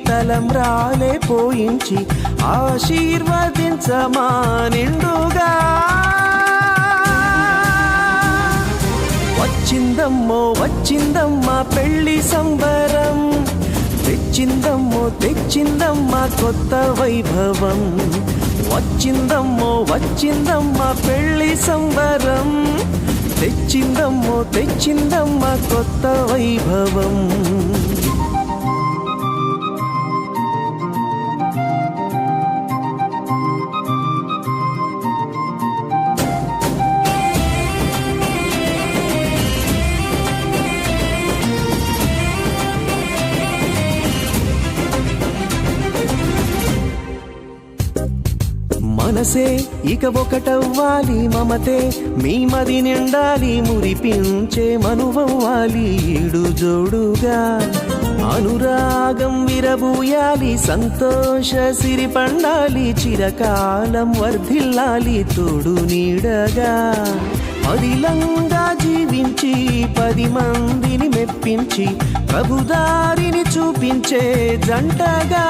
తలంబ్రాలే పోయించి ఆశీర్వదించమా నిండుగా. వచ్చిందమ్మో వచ్చిందమ్మా పెళ్లి సంబరం, తెచ్చిందమ్మో తెచ్చిందమ్మా కొత్త వైభవం. వచ్చిందమ్మో వచ్చిందమ్మా పెళ్లి సంబరం, తెచ్చిందమ్మో తెచ్చిందమ్మా కొత్త వైభవం. మనసే ఇక ఒకటవ్వాలి, మమతే మీ మది నిండాలి, మురిపించే మనువవ్వాలి ఈడు జోడుగా. అనురాగం విరబూయాలి, సంతోష సిరి పండాలి, చిరకాలం వర్ధిల్లాలి తోడు నీడగా. అదిలంగా జీవించి 10 మందిని మెప్పించి ప్రభుదారిని చూపించే జంటగా.